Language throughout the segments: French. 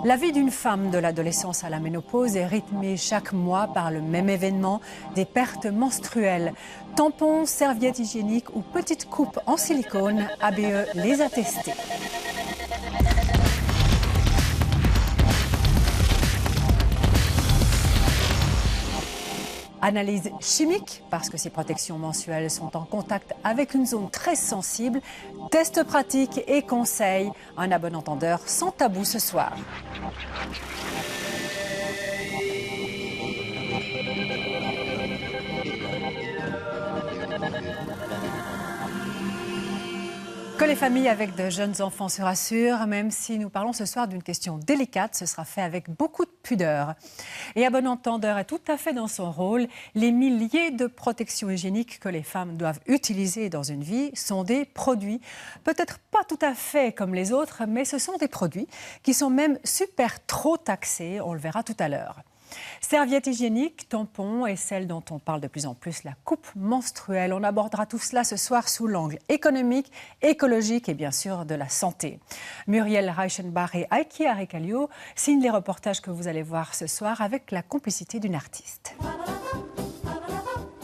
La vie d'une femme de l'adolescence à la ménopause est rythmée chaque mois par le même événement, des pertes menstruelles. Tampons, serviettes hygiéniques ou petites coupes en silicone, ABE les a testés. Analyse chimique, parce que ces protections menstruelles sont en contact avec une zone très sensible. Tests pratiques et conseils. Un à bon entendeur sans tabou ce soir. Que les familles avec de jeunes enfants se rassurent, même si nous parlons ce soir d'une question délicate, ce sera fait avec beaucoup de pudeur. Et à bon entendeur est tout à fait dans son rôle. Les milliers de protections hygiéniques que les femmes doivent utiliser dans une vie sont des produits, peut-être pas tout à fait comme les autres, mais ce sont des produits qui sont même super trop taxés, on le verra tout à l'heure. Serviettes hygiéniques, tampons et celle dont on parle de plus en plus, la coupe menstruelle. On abordera tout cela ce soir sous l'angle économique, écologique et bien sûr de la santé. Muriel Reichenbach et Heiki Aricalio signent les reportages que vous allez voir ce soir avec la complicité d'une artiste.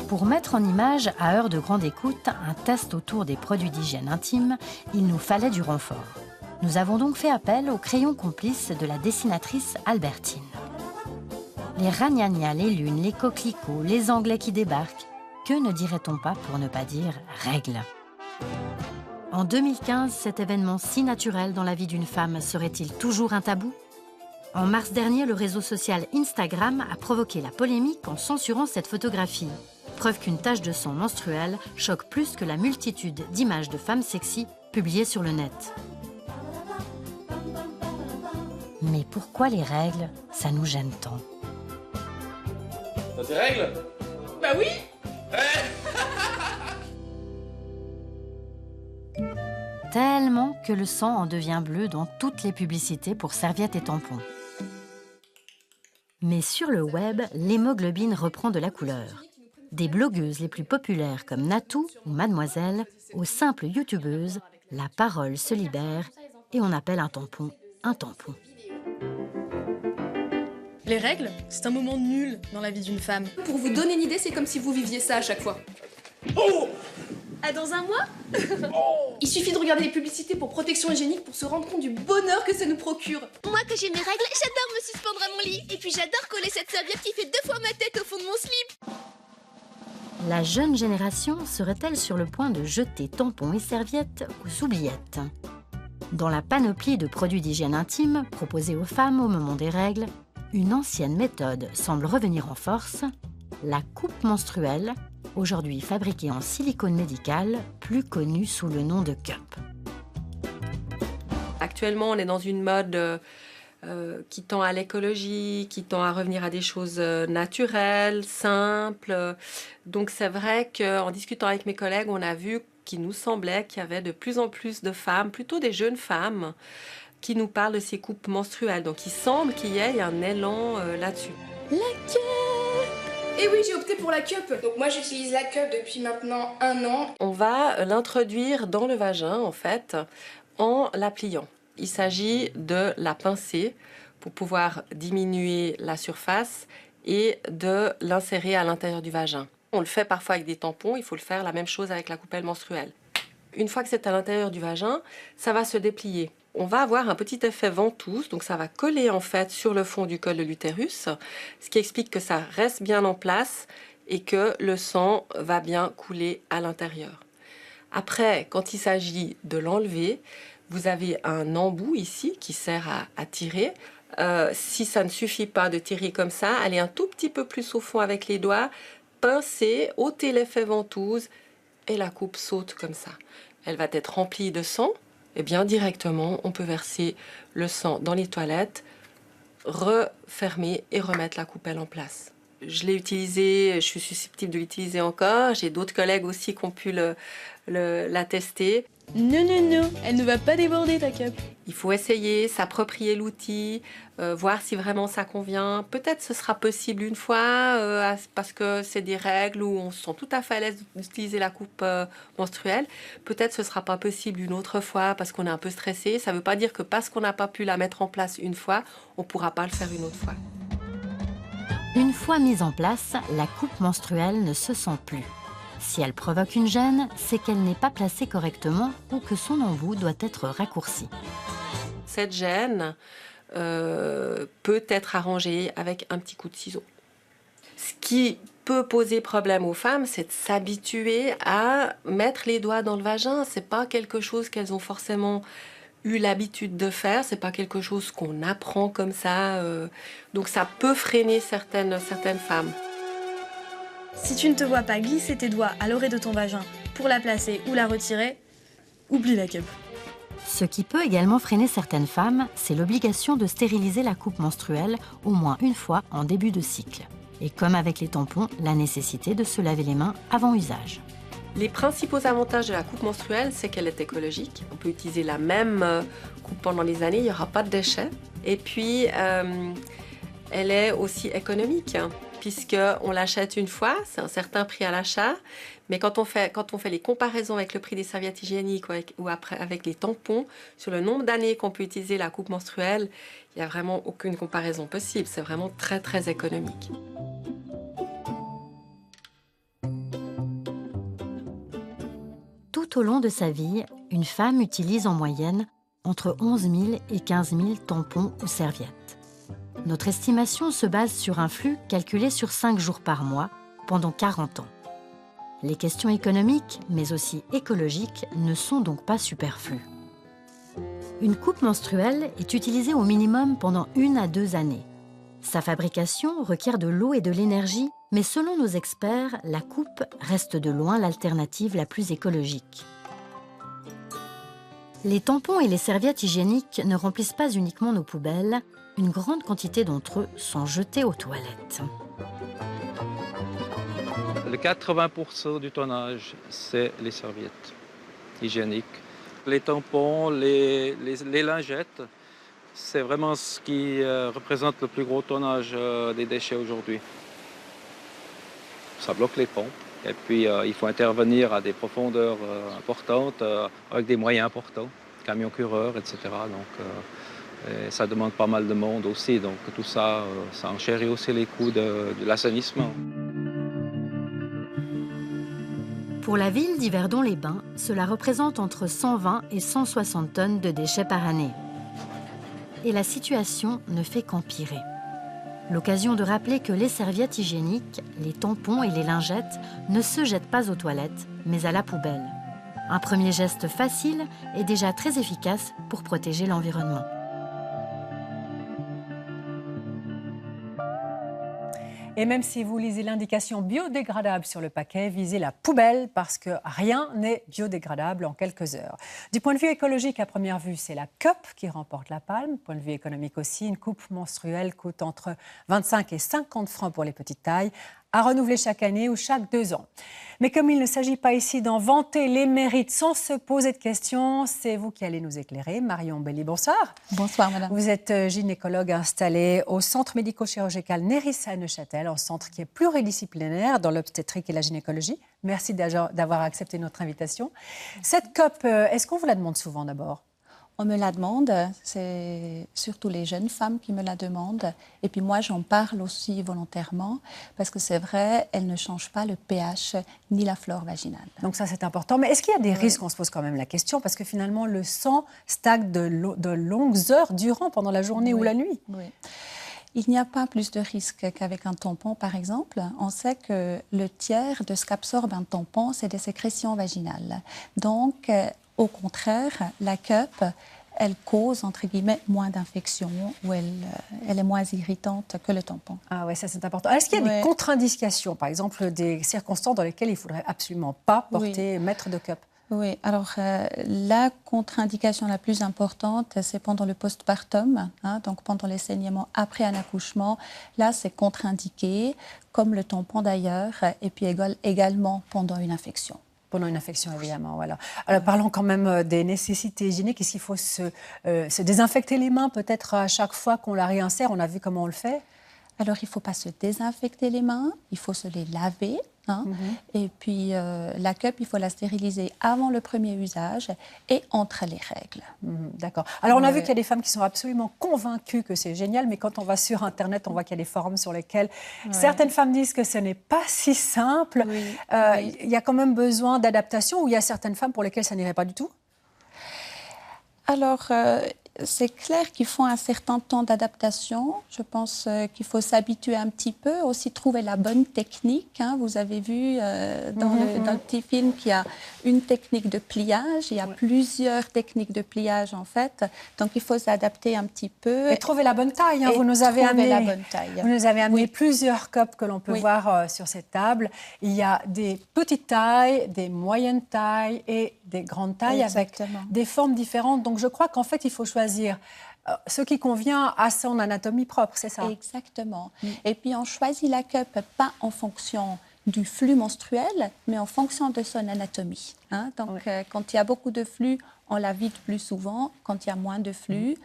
Pour mettre en image, à heure de grande écoute, un test autour des produits d'hygiène intime, il nous fallait du renfort. Nous avons donc fait appel au crayon complice de la dessinatrice Albertine. Les ragnagnas, les lunes, les coquelicots, les Anglais qui débarquent. Que ne dirait-on pas pour ne pas dire règles? En 2015, cet événement si naturel dans la vie d'une femme serait-il toujours un tabou? En mars dernier, le réseau social Instagram a provoqué la polémique en censurant cette photographie. Preuve qu'une tache de sang menstruel choque plus que la multitude d'images de femmes sexy publiées sur le net. Mais pourquoi les règles, ça nous gêne tant? T'as tes règles? Bah oui. Tellement que le sang en devient bleu dans toutes les publicités pour serviettes et tampons. Mais sur le web, l'hémoglobine reprend de la couleur. Des blogueuses les plus populaires comme Natou ou Mademoiselle, aux simples youtubeuses, la parole se libère et on appelle un tampon un tampon. Les règles, c'est un moment nul dans la vie d'une femme. Pour vous donner une idée, c'est comme si vous viviez ça à chaque fois. Oh! Ah, dans un mois? Il suffit de regarder les publicités pour protection hygiénique pour se rendre compte du bonheur que ça nous procure. Moi, que j'ai mes règles, j'adore me suspendre à mon lit. Et puis j'adore coller cette serviette qui fait 2 fois ma tête au fond de mon slip. La jeune génération serait-elle sur le point de jeter tampons et serviettes aux oubliettes? Dans la panoplie de produits d'hygiène intime proposés aux femmes au moment des règles, une ancienne méthode semble revenir en force, la coupe menstruelle, aujourd'hui fabriquée en silicone médical, plus connue sous le nom de cup. Actuellement, on est dans une mode qui tend à l'écologie, qui tend à revenir à des choses naturelles, simples. Donc c'est vrai qu'en discutant avec mes collègues, on a vu qu'il nous semblait qu'il y avait de plus en plus de femmes, plutôt des jeunes femmes, qui nous parlent de ces coupes menstruelles. Donc il semble qu'il y ait un élan là-dessus. La cup! Et oui, j'ai opté pour la cup. Donc moi, j'utilise la cup depuis maintenant 1 an. On va l'introduire dans le vagin, en fait, en la pliant. Il s'agit de la pincer pour pouvoir diminuer la surface et de l'insérer à l'intérieur du vagin. On le fait parfois avec des tampons, il faut le faire la même chose avec la coupelle menstruelle. Une fois que c'est à l'intérieur du vagin, ça va se déplier. On va avoir un petit effet ventouse, donc ça va coller en fait sur le fond du col de l'utérus, ce qui explique que ça reste bien en place et que le sang va bien couler à l'intérieur. Après, quand il s'agit de l'enlever, vous avez un embout ici qui sert à tirer. Si ça ne suffit pas de tirer comme ça, allez un tout petit peu plus au fond avec les doigts, pincez, ôtez l'effet ventouse et la coupe saute comme ça. Elle va être remplie de sang. Et bien directement, on peut verser le sang dans les toilettes, refermer et remettre la coupelle en place. Je l'ai utilisé, je suis susceptible de l'utiliser encore. J'ai d'autres collègues aussi qui ont pu la tester. Non, non, non, elle ne va pas déborder ta cup. Il faut essayer, s'approprier l'outil, voir si vraiment ça convient. Peut-être ce sera possible une fois parce que c'est des règles où on se sent tout à fait à l'aise d'utiliser la coupe menstruelle. Peut-être ce ne sera pas possible une autre fois parce qu'on est un peu stressé. Ça ne veut pas dire que parce qu'on n'a pas pu la mettre en place une fois, on ne pourra pas le faire une autre fois. Une fois mise en place, la coupe menstruelle ne se sent plus. Si elle provoque une gêne, c'est qu'elle n'est pas placée correctement ou que son embout doit être raccourci. Cette gêne peut être arrangée avec un petit coup de ciseau. Ce qui peut poser problème aux femmes, c'est de s'habituer à mettre les doigts dans le vagin. C'est pas quelque chose qu'elles ont forcément eu l'habitude de faire, c'est pas quelque chose qu'on apprend comme ça. Donc ça peut freiner certaines femmes. Si tu ne te vois pas glisser tes doigts à l'oreille de ton vagin pour la placer ou la retirer, oublie la cup. Ce qui peut également freiner certaines femmes, c'est l'obligation de stériliser la coupe menstruelle au moins une fois en début de cycle. Et comme avec les tampons, la nécessité de se laver les mains avant usage. Les principaux avantages de la coupe menstruelle, c'est qu'elle est écologique. On peut utiliser la même coupe pendant les années, il n'y aura pas de déchets. Et puis, elle est aussi économique, puisqu'on l'achète une fois, c'est un certain prix à l'achat. Mais quand on fait les comparaisons avec le prix des serviettes hygiéniques ou avec les tampons, sur le nombre d'années qu'on peut utiliser la coupe menstruelle, il n'y a vraiment aucune comparaison possible. C'est vraiment très, très économique. Tout au long de sa vie, une femme utilise en moyenne entre 11 000 et 15 000 tampons ou serviettes. Notre estimation se base sur un flux calculé sur 5 jours par mois pendant 40 ans. Les questions économiques, mais aussi écologiques, ne sont donc pas superflues. Une coupe menstruelle est utilisée au minimum pendant 1 à 2 années. Sa fabrication requiert de l'eau et de l'énergie, mais selon nos experts, la coupe reste de loin l'alternative la plus écologique. Les tampons et les serviettes hygiéniques ne remplissent pas uniquement nos poubelles, une grande quantité d'entre eux sont jetés aux toilettes. Le 80% du tonnage, c'est les serviettes hygiéniques. Les tampons, les lingettes, c'est vraiment ce qui représente le plus gros tonnage des déchets aujourd'hui. Ça bloque les pompes et puis il faut intervenir à des profondeurs importantes avec des moyens importants, camions cureurs, etc. Et ça demande pas mal de monde aussi, donc tout ça, ça enchérit aussi les coûts de l'assainissement. Pour la ville d'Yverdon-les-Bains, cela représente entre 120 et 160 tonnes de déchets par année. Et la situation ne fait qu'empirer. L'occasion de rappeler que les serviettes hygiéniques, les tampons et les lingettes ne se jettent pas aux toilettes, mais à la poubelle. Un premier geste facile est déjà très efficace pour protéger l'environnement. Et même si vous lisez l'indication biodégradable sur le paquet, visez la poubelle parce que rien n'est biodégradable en quelques heures. Du point de vue écologique, à première vue, c'est la cup qui remporte la palme. Point de vue économique aussi, une coupe menstruelle coûte entre 25 et 50 francs pour les petites tailles, à renouveler chaque année ou chaque 2 ans. Mais comme il ne s'agit pas ici d'en vanter les mérites sans se poser de questions, c'est vous qui allez nous éclairer. Marion Belli, bonsoir. Bonsoir, madame. Vous êtes gynécologue installée au centre médico-chirurgical Nérissa à Neuchâtel, un centre qui est pluridisciplinaire dans l'obstétrique et la gynécologie. Merci d'avoir accepté notre invitation. Cette COP, est-ce qu'on vous la demande souvent d'abord ? On me la demande, c'est surtout les jeunes femmes qui me la demandent. Et puis moi, j'en parle aussi volontairement parce que c'est vrai, elle ne change pas le pH ni la flore vaginale. Donc ça, c'est important. Mais est-ce qu'il y a des risques? On se pose quand même la question parce que finalement, le sang stagne de longues heures durant pendant la journée ou la nuit. Oui. Il n'y a pas plus de risque qu'avec un tampon, par exemple. On sait que le tiers de ce qu'absorbe un tampon, c'est des sécrétions vaginales. Donc, au contraire, la cup, elle cause, entre guillemets, moins d'infections ou elle est moins irritante que le tampon. Ah ouais, ça c'est important. Est-ce qu'il y a des contre-indications, par exemple, des circonstances dans lesquelles il ne faudrait absolument pas mettre de cup? Oui, alors la contre-indication la plus importante, c'est pendant le postpartum, donc pendant les saignements après un accouchement. Là, c'est contre-indiqué, comme le tampon d'ailleurs, et puis également pendant une infection. Pendant une infection, évidemment, voilà. Alors, parlons quand même des nécessités hygiéniques. Est-ce qu'il faut se désinfecter les mains peut-être à chaque fois qu'on la réinsère? On a vu comment on le fait. Alors, il ne faut pas se désinfecter les mains, il faut se les laver. Et puis, la cup, il faut la stériliser avant le premier usage et entre les règles. D'accord. Alors, on a vu qu'il y a des femmes qui sont absolument convaincues que c'est génial, mais quand on va sur Internet, on voit qu'il y a des forums sur lesquels certaines femmes disent que ce n'est pas si simple. Il y a quand même besoin d'adaptation, ou il y a certaines femmes pour lesquelles ça n'irait pas du tout? Alors, c'est clair qu'il faut un certain temps d'adaptation. Je pense qu'il faut s'habituer un petit peu, aussi trouver la bonne technique. Vous avez vu dans le petit film qu'il y a une technique de pliage. Il y a plusieurs techniques de pliage, en fait. Donc, il faut s'adapter un petit peu. Et trouver la bonne taille. Vous nous avez amené plusieurs cups que l'on peut voir sur cette table. Il y a des petites tailles, des moyennes tailles et des grandes tailles avec des formes différentes. Donc, je crois qu'en fait, il faut choisir ce qui convient à son anatomie propre, c'est ça? Exactement. Et puis, on choisit la cup pas en fonction du flux menstruel, mais en fonction de son anatomie. Donc, quand il y a beaucoup de flux, on la vide plus souvent. Quand il y a moins de flux,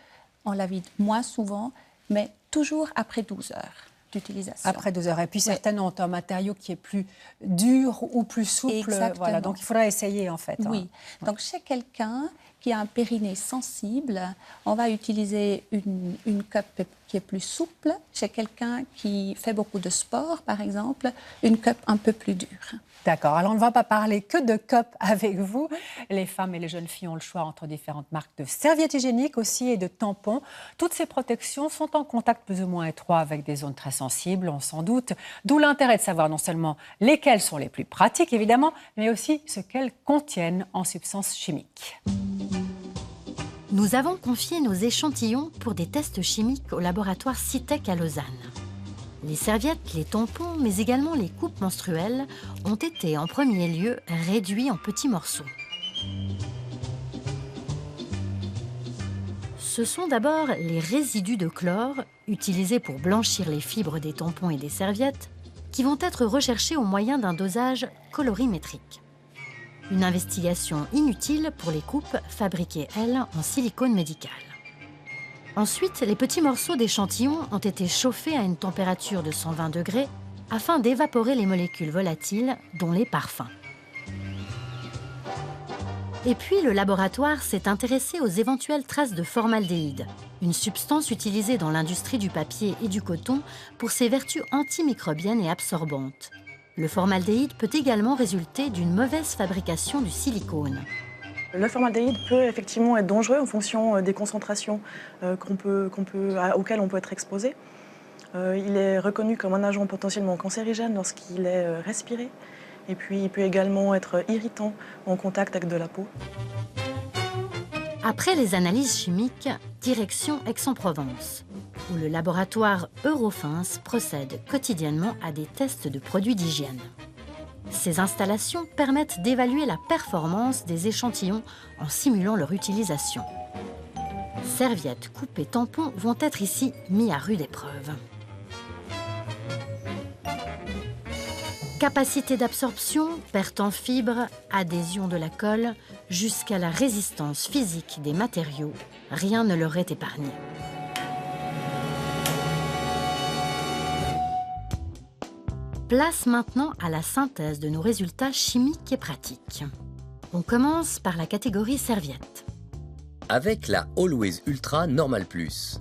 on la vide moins souvent, mais toujours après 12 heures d'utilisation. Après 12 heures. Et puis, certaines ont un matériau qui est plus dur ou plus souple. Exactement. Voilà. Donc, il faudra essayer, en fait. Oui. Donc, chez quelqu'un qui a un périnée sensible, on va utiliser une cup qui est plus souple. Chez quelqu'un qui fait beaucoup de sport, par exemple, une cup un peu plus dure. D'accord. Alors, on ne va pas parler que de cup avec vous. Les femmes et les jeunes filles ont le choix entre différentes marques de serviettes hygiéniques aussi et de tampons. Toutes ces protections sont en contact plus ou moins étroit avec des zones très sensibles, on s'en doute. D'où l'intérêt de savoir non seulement lesquelles sont les plus pratiques, évidemment, mais aussi ce qu'elles contiennent en substances chimiques. Nous avons confié nos échantillons pour des tests chimiques au laboratoire CITEC à Lausanne. Les serviettes, les tampons, mais également les coupes menstruelles ont été en premier lieu réduits en petits morceaux. Ce sont d'abord les résidus de chlore, utilisés pour blanchir les fibres des tampons et des serviettes, qui vont être recherchés au moyen d'un dosage colorimétrique. Une investigation inutile pour les coupes fabriquées, elles, en silicone médical. Ensuite, les petits morceaux d'échantillons ont été chauffés à une température de 120 degrés afin d'évaporer les molécules volatiles, dont les parfums. Et puis, le laboratoire s'est intéressé aux éventuelles traces de formaldéhyde, une substance utilisée dans l'industrie du papier et du coton pour ses vertus antimicrobiennes et absorbantes. Le formaldéhyde peut également résulter d'une mauvaise fabrication du silicone. Le formaldéhyde peut effectivement être dangereux en fonction des concentrations auxquelles on peut être exposé. Il est reconnu comme un agent potentiellement cancérigène lorsqu'il est respiré. Et puis il peut également être irritant en contact avec de la peau. Après les analyses chimiques, direction Aix-en-Provence, où le laboratoire Eurofins procède quotidiennement à des tests de produits d'hygiène. Ces installations permettent d'évaluer la performance des échantillons en simulant leur utilisation. Serviettes, coupes et tampons vont être ici mis à rude épreuve. Capacité d'absorption, perte en fibres, adhésion de la colle, jusqu'à la résistance physique des matériaux, rien ne leur est épargné. Place maintenant à la synthèse de nos résultats chimiques et pratiques. On commence par la catégorie serviettes. Avec la Always Ultra Normal Plus.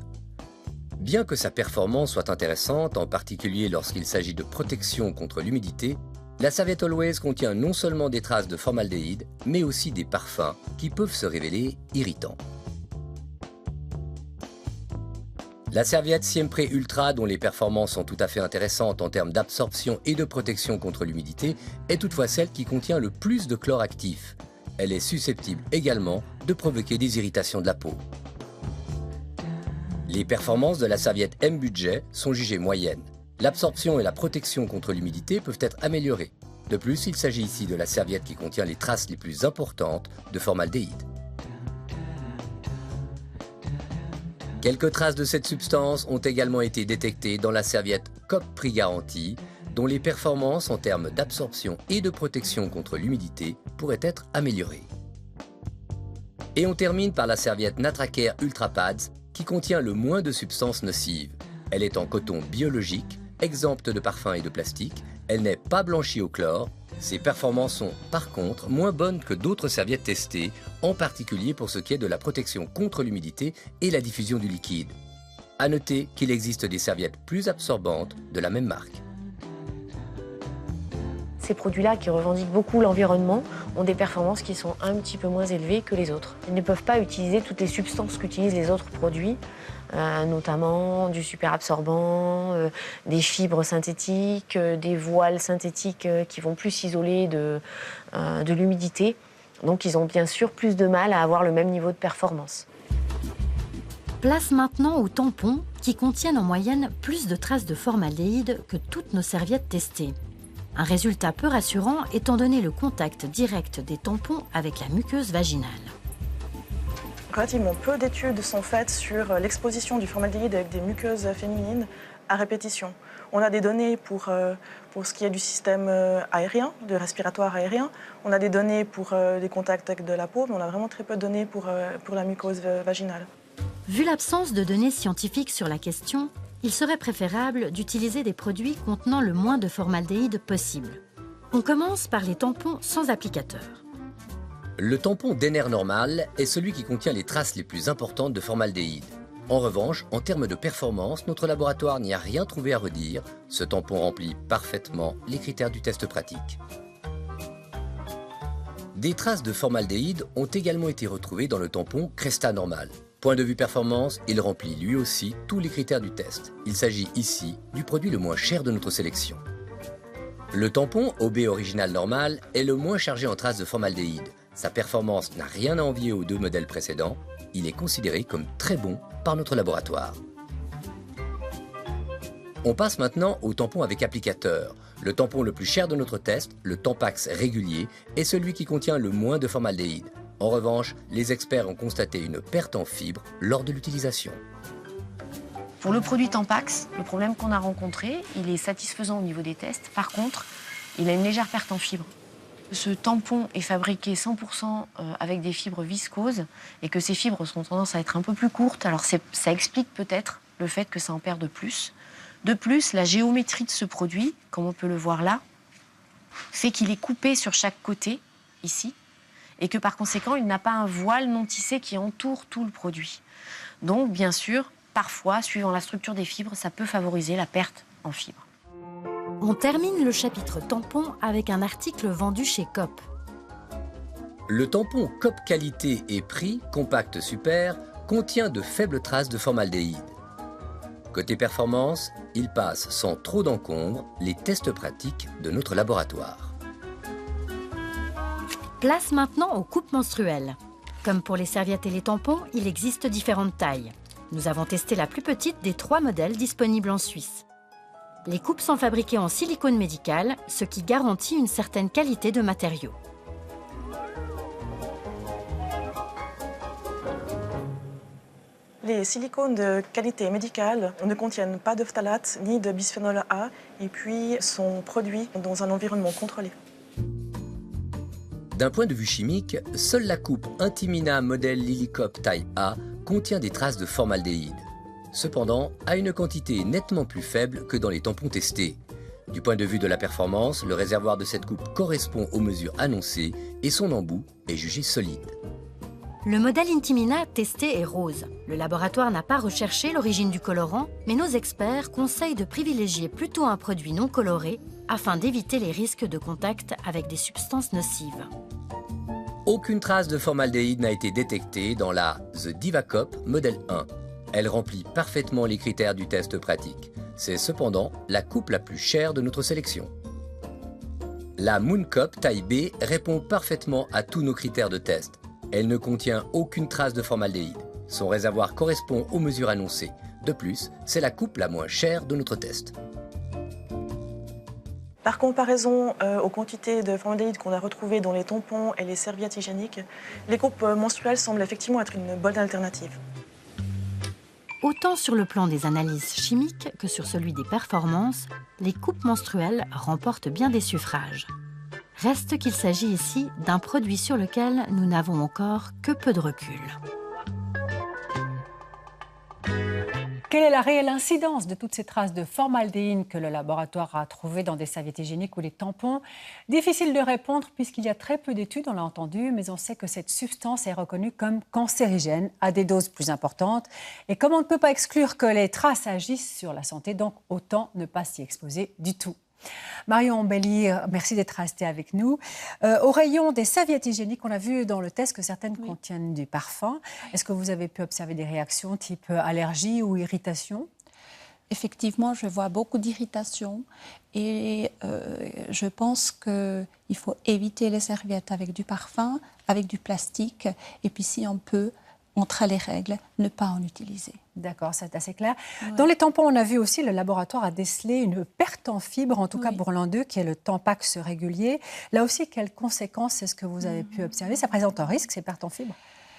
Bien que sa performance soit intéressante, en particulier lorsqu'il s'agit de protection contre l'humidité, la serviette Always contient non seulement des traces de formaldéhyde, mais aussi des parfums qui peuvent se révéler irritants. La serviette Siempre Ultra, dont les performances sont tout à fait intéressantes en termes d'absorption et de protection contre l'humidité, est toutefois celle qui contient le plus de chlore actif. Elle est susceptible également de provoquer des irritations de la peau. Les performances de la serviette M-Budget sont jugées moyennes. L'absorption et la protection contre l'humidité peuvent être améliorées. De plus, il s'agit ici de la serviette qui contient les traces les plus importantes de formaldéhyde. Quelques traces de cette substance ont également été détectées dans la serviette Coq Prix Garantie, dont les performances en termes d'absorption et de protection contre l'humidité pourrait être améliorée. Et on termine par la serviette Natracare Ultra Pads qui contient le moins de substances nocives. Elle est en coton biologique, exempte de parfums et de plastique, elle n'est pas blanchie au chlore. Ses performances sont par contre moins bonnes que d'autres serviettes testées, en particulier pour ce qui est de la protection contre l'humidité et la diffusion du liquide. À noter qu'il existe des serviettes plus absorbantes de la même marque. Ces produits-là, qui revendiquent beaucoup l'environnement, ont des performances qui sont un petit peu moins élevées que les autres. Ils ne peuvent pas utiliser toutes les substances qu'utilisent les autres produits, notamment du superabsorbant, des fibres synthétiques, des voiles synthétiques qui vont plus isoler de l'humidité. Donc ils ont bien sûr plus de mal à avoir le même niveau de performance. Place maintenant aux tampons qui contiennent en moyenne plus de traces de formaldéhyde que toutes nos serviettes testées. Un résultat peu rassurant étant donné le contact direct des tampons avec la muqueuse vaginale. Relativement peu d'études sont faites sur l'exposition du formaldéhyde avec des muqueuses féminines à répétition. On a des données pour ce qui est du système aérien, de respiratoire aérien. On a des données pour des contacts avec de la peau, mais on a vraiment très peu de données pour la muqueuse vaginale. Vu l'absence de données scientifiques sur la question, il serait préférable d'utiliser des produits contenant le moins de formaldéhyde possible. On commence par les tampons sans applicateur. Le tampon Denner normal est celui qui contient les traces les plus importantes de formaldéhyde. En revanche, en termes de performance, notre laboratoire n'y a rien trouvé à redire. Ce tampon remplit parfaitement les critères du test pratique. Des traces de formaldéhyde ont également été retrouvées dans le tampon Cresta normal. Point de vue performance, il remplit lui aussi tous les critères du test. Il s'agit ici du produit le moins cher de notre sélection. Le tampon OB original normal est le moins chargé en traces de formaldéhyde. Sa performance n'a rien à envier aux deux modèles précédents. Il est considéré comme très bon par notre laboratoire. On passe maintenant au tampon avec applicateur. Le tampon le plus cher de notre test, le Tampax régulier, est celui qui contient le moins de formaldéhyde. En revanche, les experts ont constaté une perte en fibres lors de l'utilisation. Pour le produit Tampax, le problème qu'on a rencontré, il est satisfaisant au niveau des tests. Par contre, il a une légère perte en fibres. Ce tampon est fabriqué 100% avec des fibres viscoses et que ces fibres ont tendance à être un peu plus courtes. Alors ça explique peut-être le fait que ça en perde plus. De plus, la géométrie de ce produit, comme on peut le voir là, fait qu'il est coupé sur chaque côté, ici, et que par conséquent, il n'a pas un voile non tissé qui entoure tout le produit. Donc, bien sûr, parfois, suivant la structure des fibres, ça peut favoriser la perte en fibres. On termine le chapitre tampon avec un article vendu chez Coop. Le tampon Coop qualité et prix Compact Super contient de faibles traces de formaldéhyde. Côté performance, il passe sans trop d'encombre les tests pratiques de notre laboratoire. Place maintenant aux coupes menstruelles. Comme pour les serviettes et les tampons, il existe différentes tailles. Nous avons testé la plus petite des 3 modèles disponibles en Suisse. Les coupes sont fabriquées en silicone médical, ce qui garantit une certaine qualité de matériaux. Les silicones de qualité médicale ne contiennent pas de phtalate ni de bisphénol A et puis sont produits dans un environnement contrôlé. D'un point de vue chimique, seule la coupe Intimina modèle Lilycop taille A contient des traces de formaldéhyde. Cependant, à une quantité nettement plus faible que dans les tampons testés. Du point de vue de la performance, le réservoir de cette coupe correspond aux mesures annoncées et son embout est jugé solide. Le modèle Intimina testé est rose. Le laboratoire n'a pas recherché l'origine du colorant, mais nos experts conseillent de privilégier plutôt un produit non coloré afin d'éviter les risques de contact avec des substances nocives. Aucune trace de formaldéhyde n'a été détectée dans la The Divacop modèle 1. Elle remplit parfaitement les critères du test pratique. C'est cependant la coupe la plus chère de notre sélection. La Mooncop taille B répond parfaitement à tous nos critères de test. Elle ne contient aucune trace de formaldéhyde. Son réservoir correspond aux mesures annoncées. De plus, c'est la coupe la moins chère de notre test. Par comparaison aux quantités de formaldéhyde qu'on a retrouvées dans les tampons et les serviettes hygiéniques, les coupes menstruelles semblent effectivement être une bonne alternative. Autant sur le plan des analyses chimiques que sur celui des performances, les coupes menstruelles remportent bien des suffrages. Reste qu'il s'agit ici d'un produit sur lequel nous n'avons encore que peu de recul. Quelle est la réelle incidence de toutes ces traces de formaldéhyde que le laboratoire a trouvées dans des serviettes hygiéniques ou des tampons? Difficile de répondre puisqu'il y a très peu d'études, on l'a entendu, mais on sait que cette substance est reconnue comme cancérigène à des doses plus importantes. Et comme on ne peut pas exclure que les traces agissent sur la santé, donc autant ne pas s'y exposer du tout. Marion Belli, merci d'être restée avec nous. Au rayon des serviettes hygiéniques, on a vu dans le test que certaines contiennent du parfum. Est-ce que vous avez pu observer des réactions type allergie ou irritation? Effectivement, je vois beaucoup d'irritation et je pense qu'il faut éviter les serviettes avec du parfum, avec du plastique et puis si on peut, entre les règles, ne pas en utiliser. D'accord, c'est assez clair. Ouais. Dans les tampons, on a vu aussi, le laboratoire a décelé une perte en fibres, en tout cas pour l'un d'eux, qui est le Tampax régulier. Là aussi, quelles conséquences est-ce que vous avez pu observer? Ça présente un risque, ces pertes en fibres?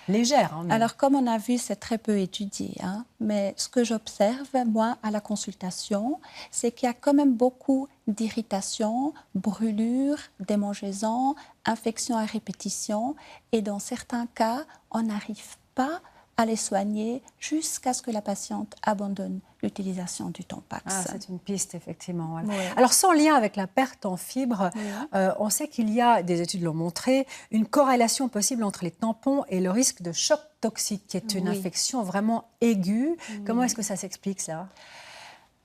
Légères. Hein, mais... Alors, comme on a vu, c'est très peu étudié. Hein, mais ce que j'observe, moi, à la consultation, c'est qu'il y a quand même beaucoup d'irritations, brûlures, démangeaisons, infections à répétition. Et dans certains cas, on n'arrive pas à les soigner jusqu'à ce que la patiente abandonne l'utilisation du Tampax. Ah, c'est une piste, effectivement. Voilà. Ouais. Alors, sans lien avec la perte en fibres, on sait qu'il y a, des études l'ont montré, une corrélation possible entre les tampons et le risque de choc toxique, qui est une infection vraiment aiguë. Comment est-ce que ça s'explique, ça?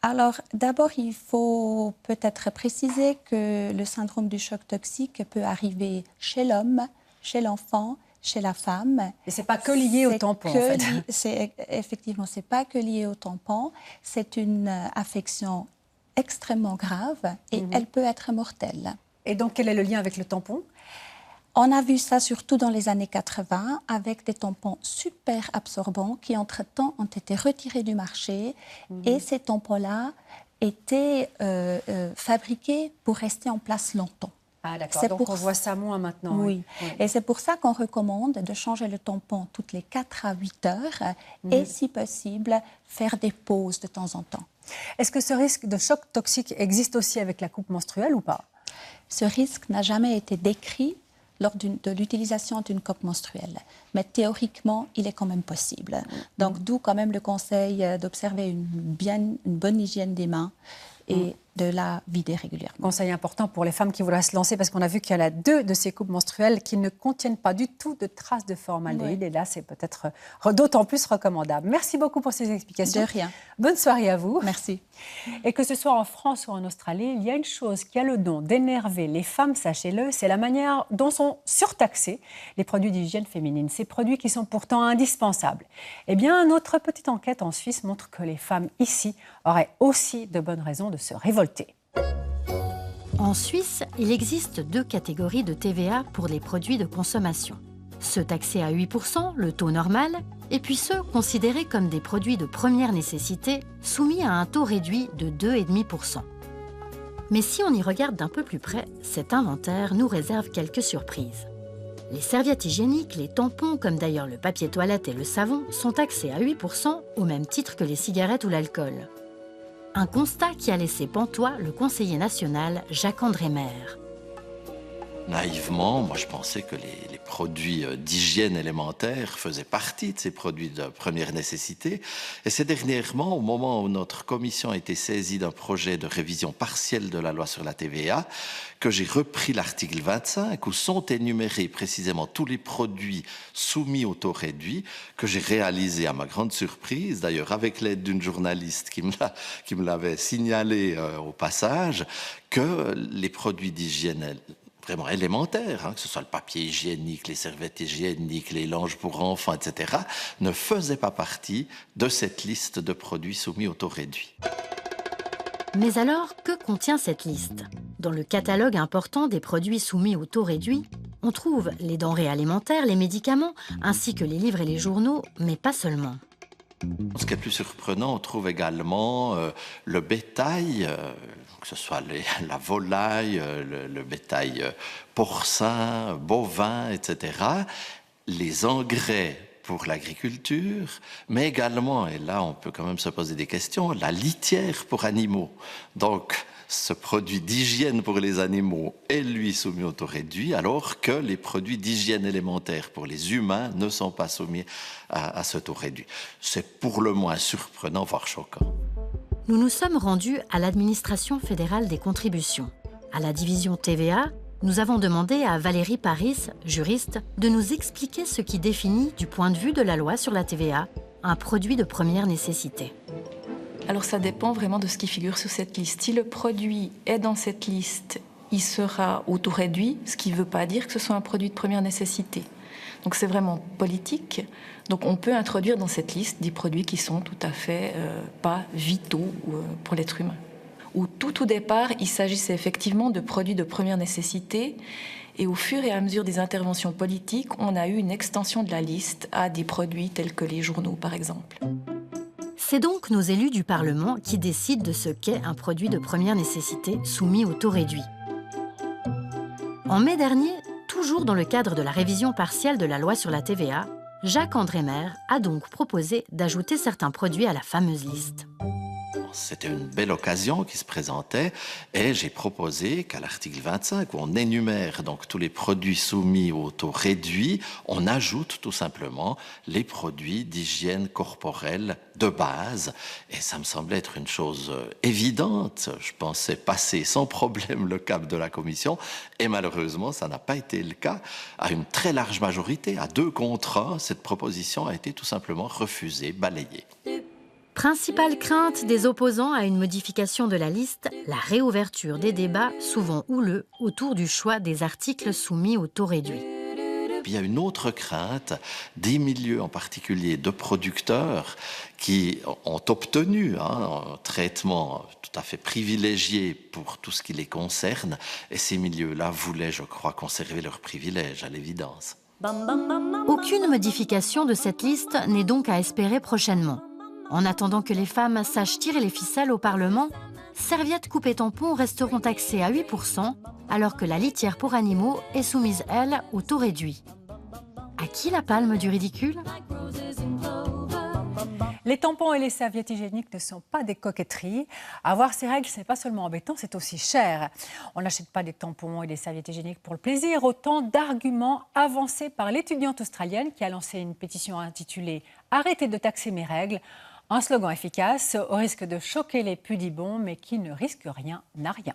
Alors, d'abord, il faut peut-être préciser que le syndrome du choc toxique peut arriver chez l'homme, chez l'enfant, chez la femme. Et ce n'est pas que lié au tampon, en fait. Effectivement, ce n'est pas que lié au tampon. C'est une affection extrêmement grave et elle peut être mortelle. Et donc, quel est le lien avec le tampon? On a vu ça surtout dans les années 80 avec des tampons super absorbants qui, entre-temps, ont été retirés du marché. Et ces tampons-là étaient fabriqués pour rester en place longtemps. Ah d'accord, donc on voit ça moins maintenant. Oui, et c'est pour ça qu'on recommande de changer le tampon toutes les 4 à 8 heures et si possible, faire des pauses de temps en temps. Est-ce que ce risque de choc toxique existe aussi avec la coupe menstruelle ou pas? Ce risque n'a jamais été décrit lors de l'utilisation d'une coupe menstruelle. Mais théoriquement, il est quand même possible. Donc d'où quand même le conseil d'observer une bonne hygiène des mains et de la vider régulièrement. Conseil important pour les femmes qui voudraient se lancer, parce qu'on a vu qu'il y en a 2 de ces coupes menstruelles qui ne contiennent pas du tout de traces de formaldéhyde. Et là, c'est peut-être d'autant plus recommandable. Merci beaucoup pour ces explications. De rien. Bonne soirée à vous. Merci. Et que ce soit en France ou en Australie, il y a une chose qui a le don d'énerver les femmes, sachez-le, c'est la manière dont sont surtaxés les produits d'hygiène féminine. Ces produits qui sont pourtant indispensables. Eh bien, notre petite enquête en Suisse montre que les femmes ici auraient aussi de bonnes raisons de se révolter. En Suisse, il existe 2 catégories de TVA pour les produits de consommation. Ceux taxés à 8%, le taux normal, et puis ceux considérés comme des produits de première nécessité, soumis à un taux réduit de 2,5%. Mais si on y regarde d'un peu plus près, cet inventaire nous réserve quelques surprises. Les serviettes hygiéniques, les tampons, comme d'ailleurs le papier toilette et le savon, sont taxés à 8% au même titre que les cigarettes ou l'alcool. Un constat qui a laissé pantois le conseiller national Jacques-André Maire. Naïvement, moi je pensais que les produits d'hygiène élémentaire faisaient partie de ces produits de première nécessité. Et c'est dernièrement, au moment où notre commission a été saisie d'un projet de révision partielle de la loi sur la TVA, que j'ai repris l'article 25 où sont énumérés précisément tous les produits soumis au taux réduit, que j'ai réalisé à ma grande surprise, d'ailleurs avec l'aide d'une journaliste qui me l'avait signalé au passage, que les produits d'hygiène vraiment élémentaires, que ce soit le papier hygiénique, les serviettes hygiéniques, les linges pour enfants, etc., ne faisaient pas partie de cette liste de produits soumis au taux réduit. Mais alors, que contient cette liste? Dans le catalogue important des produits soumis au taux réduit, on trouve les denrées alimentaires, les médicaments, ainsi que les livres et les journaux, mais pas seulement. Ce qui est plus surprenant, on trouve également le bétail, que ce soit la volaille, le bétail porcin, bovin, etc. Les engrais pour l'agriculture, mais également, et là on peut quand même se poser des questions, la litière pour animaux. Donc, ce produit d'hygiène pour les animaux est lui soumis au taux réduit, alors que les produits d'hygiène élémentaire pour les humains ne sont pas soumis à ce taux réduit. C'est pour le moins surprenant, voire choquant. Nous nous sommes rendus à l'administration fédérale des contributions. À la division TVA, nous avons demandé à Valérie Paris, juriste, de nous expliquer ce qui définit, du point de vue de la loi sur la TVA, un produit de première nécessité. Alors ça dépend vraiment de ce qui figure sur cette liste. Si le produit est dans cette liste, il sera au taux réduit, ce qui ne veut pas dire que ce soit un produit de première nécessité. Donc c'est vraiment politique. Donc on peut introduire dans cette liste des produits qui sont tout à fait pas vitaux pour l'être humain. Au tout départ, il s'agissait effectivement de produits de première nécessité. Et au fur et à mesure des interventions politiques, on a eu une extension de la liste à des produits tels que les journaux, par exemple. C'est donc nos élus du Parlement qui décident de ce qu'est un produit de première nécessité soumis au taux réduit. En mai dernier, toujours dans le cadre de la révision partielle de la loi sur la TVA, Jacques-André Maire a donc proposé d'ajouter certains produits à la fameuse liste. C'était une belle occasion qui se présentait et j'ai proposé qu'à l'article 25, où on énumère donc tous les produits soumis au taux réduit, on ajoute tout simplement les produits d'hygiène corporelle de base. Et ça me semblait être une chose évidente. Je pensais passer sans problème le cap de la commission et malheureusement, ça n'a pas été le cas. À une très large majorité, à 2 contre 1, cette proposition a été tout simplement refusée, balayée. Principale crainte des opposants à une modification de la liste, la réouverture des débats, souvent houleux, autour du choix des articles soumis au taux réduit. Il y a une autre crainte des milieux, en particulier de producteurs, qui ont obtenu un traitement tout à fait privilégié pour tout ce qui les concerne. Et ces milieux-là voulaient, je crois, conserver leurs privilèges, à l'évidence. Aucune modification de cette liste n'est donc à espérer prochainement. En attendant que les femmes sachent tirer les ficelles au Parlement, serviettes coupées tampons resteront taxées à 8%, alors que la litière pour animaux est soumise, elle, au taux réduit. À qui la palme du ridicule ? Les tampons et les serviettes hygiéniques ne sont pas des coquetteries. Avoir ces règles, ce n'est pas seulement embêtant, c'est aussi cher. On n'achète pas des tampons et des serviettes hygiéniques pour le plaisir. Autant d'arguments avancés par l'étudiante australienne qui a lancé une pétition intitulée « Arrêtez de taxer mes règles ». Un slogan efficace, au risque de choquer les pudibonds, mais qui ne risque rien n'a rien.